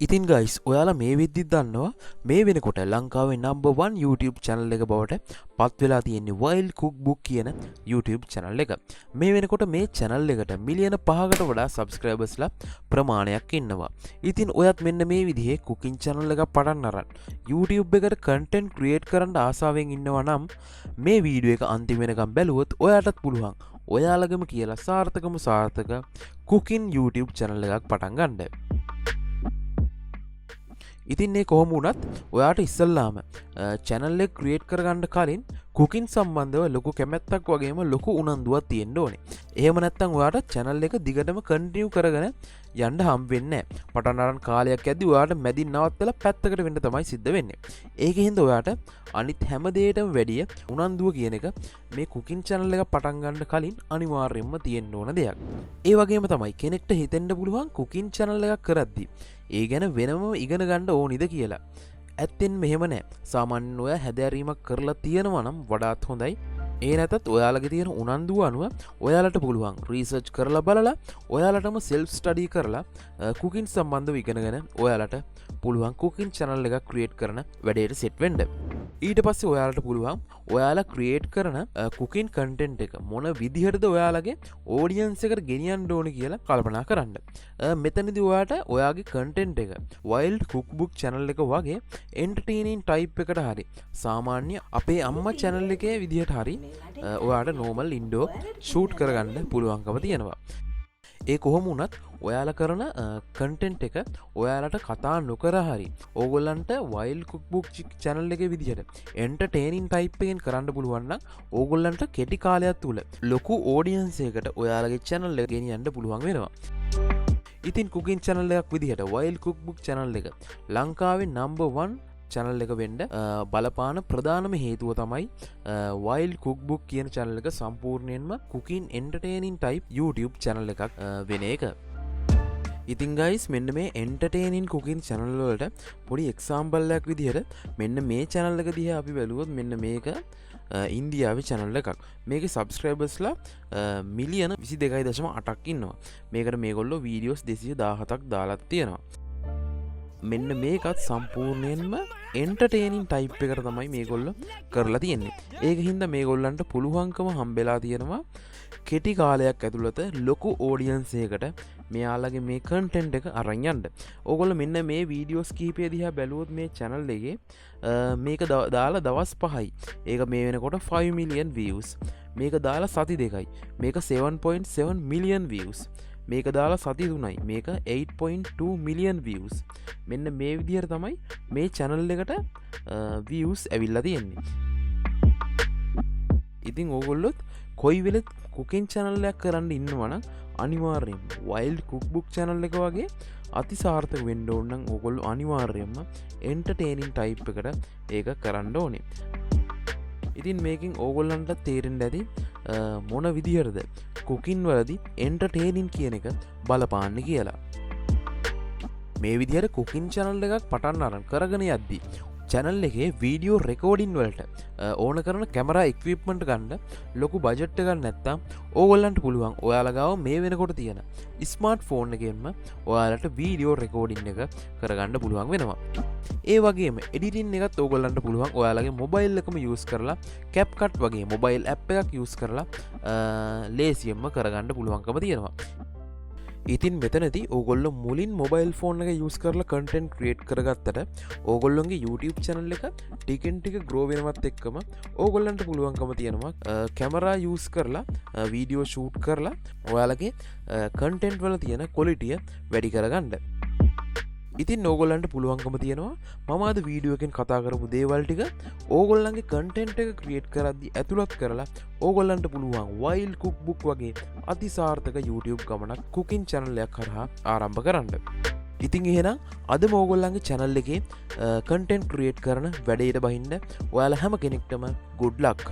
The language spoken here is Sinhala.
ඉතින් ගයිස් ඔයාලා මේ විද්දිත් දන්නවා මේ වෙනකොට ලංකාවේ number 1 YouTube channel එක බවට පත් වෙලා තියෙන්නේ Wild Cookbook කියන YouTube channel එක. මේ වෙනකොට මේ channel එකට මිලියන 5කට වඩා subscribersලා ප්‍රමාණයක් ඉන්නවා. ඉතින් ඔයත් මෙන්න මේ විදිහේ cooking channel එකක් පටන් අරන් YouTube එකට content create කරන්න ආසාවෙන් ඉන්නවා නම් මේ වීඩියෝ එක අන්තිම වෙනකම් බැලුවොත් ඔයාටත් පුළුවන් ඔයාලගම කියලා සාර්ථක cooking YouTube channel එකක් පටන් ගන්න. ඉතින් මේ කොහොම වුණත් ඔයාට ඉස්සල්ලාම channel එක create කරගන්න කලින් cooking සම්බන්ධව ලොකු කැමැත්තක් වගේම ලොකු උනන්දුවක් තියෙන්න ඕනේ. එහෙම නැත්නම් ඔයාට channel එක දිගටම continue කරගෙන යන්න හම්බ වෙන්නේ නැහැ. පටන් අරන් කාලයක් යද්දි ඔයාට මැදින් නවත්තලා පැත්තකට වෙන්න තමයි සිද්ධ වෙන්නේ. ඒකෙන්ද ඔයාට අනිත් හැම දෙයකටම වැඩිය උනන්දුව කියන එක මේ cooking channel එක පටන් ගන්න කලින් අනිවාර්යයෙන්ම තියෙන්න ඕන දෙයක්. ඒ වගේම තමයි කෙනෙක්ට හිතෙන්න පුළුවන් cooking channel එකක් කරද්දී ඒ ගැන වෙනම ඉගෙන ගන්න ඕනිද කියලා. ඇත්තෙන් මෙහෙම නෑ. සාමාන්‍යයෙන් ඔයා හැදෑරීමක් කරලා තියෙනවා නම් වඩාත් හොඳයි. ඒ නැතත් ඔයාලගේ තියෙන උනන්දුව අනුව ඔයාලට පුළුවන් රිසර්ච් කරලා බලලා ඔයාලටම self study කරලා cooking සම්බන්ධව ඉගෙනගෙන ඔයාලට පුළුවන් cooking channel එකක් create කරන වැඩේට set වෙන්න. ඊට පස්සේ ඔයාලට පුළුවන් ඔයාලා create කරන cooking content එක මොන විදිහටද ඔයාලගේ audience එකට ගෙනියන්න ඕනේ කියලා කල්පනා කරන්න. මෙතනදී ඔයාට ඔයාගේ content එක wild cookbook channel එක වගේ entertaining type එකට හරි සාමාන්‍ය අපේ අම්මා channel එකේ විදිහට හරි ඔයාට normal ඉන්ඩෝ shoot කරගන්න පුළුවන්කම තියෙනවා. ඒ කොහොම වුණත් ඔයාලා කරන content එක ඔයාලට කතා නොකර හරි ඕගොල්ලන්ට wild cookbook channel එකේ විදිහට entertaining type එකෙන් කරන්න පුළුවන් නම් ඕගොල්ලන්ට කෙටි කාලයක් තුල ලොකු audience එකකට ඔයාලගේ channel එක ගෙනියන්න පුළුවන් වෙනවා. ඉතින් cooking channel එකක් විදිහට wild cookbook channel එක ලංකාවේ number 1 channel එක වෙන්න බලපාන ප්‍රධානම හේතුව තමයි wild cookbook කියන channel එක සම්පූර්ණයෙන්ම cooking entertaining type YouTube channel එකක් වෙන එක. ඉතින් guys මෙන්න මේ entertaining cooking channel වලට පොඩි example එකක් විදිහට මෙන්න මේ channel එක දිහා අපි බැලුවොත් මෙන්න මේක ඉන්දියාවේ channel එකක්. මේකේ subscribersලා මිලියන 22.8ක් ඉන්නවා. මේකට මේගොල්ලෝ videos 217ක් දාලා තියෙනවා. මෙන්න මේකත් සම්පූර්ණයෙන්ම entertaining type එකට තමයි මේගොල්ලෝ කරලා තියෙන්නේ. ඒක හින්දා මේගොල්ලන්ට පුළුවන්කම හම්බෙලා තියෙනවා කෙටි කාලයක් ඇතුළත ලොකු audience එකකට මෙයාලගේ මේ content එක අරන් යන්න. ඕගොල්ලෝ මෙන්න මේ videos කීපය දිහා බැලුවොත් මේ channel එකේ මේක දාලා දවස් 5යි. ඒක මේ වෙනකොට 5 million views. මේක දාලා සති 2යි. මේක 7.7 million views. මේක දාලා සති 3යි. මේක 8.2 million views. මෙන්න මේ විදිහට තමයි මේ channel එකට views ඇවිල්ලා තියෙන්නේ. ඉතින් ඕගොල්ලොත් කොයි වෙලෙත් cooking channel එකක් කරන්න ඉන්නවා නම් අනිවාර්යයෙන්ම wild cookbook channel එක වගේ අතිසාර්ථක වෙන්න ඕන නම් ඕගොල්ලෝ අනිවාර්යයෙන්ම entertaining type එකට ඒක කරන්න ඕනේ. ඉතින් මේකෙන් ඕගොල්ලන්ට තේරෙන්න ඇති මොන විදිහටද cooking වලදී entertaining කියන එක බලපාන්නේ කියලා. මේ විදිහට cooking channel එකක් පටන් අරන් කරගෙන යද්දී channel එකේ video recording වලට ඕන කරන camera equipment ගන්න ලොකු budget එකක් නැත්තම් ඕගොල්ලන්ට පුළුවන් ඔයාලා ගාව මේ වෙනකොට තියෙන smartphone එකෙන්ම ඔයාලට video recording එක කරගන්න පුළුවන් වෙනවා. ඒ වගේම editing එකත් ඕගොල්ලන්ට පුළුවන් ඔයාලගේ mobile එකම use කරලා CapCut වගේ mobile app එකක් use කරලා ලේසියෙන්ම කරගන්න පුළුවන්කම තියෙනවා. ඉතින් මෙතනදී ඕගොල්ලෝ මුලින් mobile phone එක use කරලා content create කරගත්තට ඕගොල්ලෝගේ YouTube channel එක ටිකෙන් ටික grow වෙනවත් එක්කම ඕගොල්ලන්ට පුළුවන්කම තියෙනවා camera use කරලා video shoot කරලා ඔයාලගේ content වල තියෙන quality වැඩි කරගන්න. ඉතින් ඕගොල්ලන්ට පුළුවන්කම තියෙනවා මම අද වීඩියෝ එකෙන් කතා කරපු දේවල් ටික ඕගොල්ලන්ගේ content එක create කරද්දී ඇතුළත් කරලා ඕගොල්ලන්ට පුළුවන් wild cookbook වගේ අතිසාර්ථක YouTube ගමනක් cooking channel එකක් කරහා ආරම්භ කරන්න. ඉතින් එහෙනම් අදම ඕගොල්ලන්ගේ channel එකේ content create කරන වැඩේට බහින්න ඔයාලා හැම කෙනෙක්ටම good luck.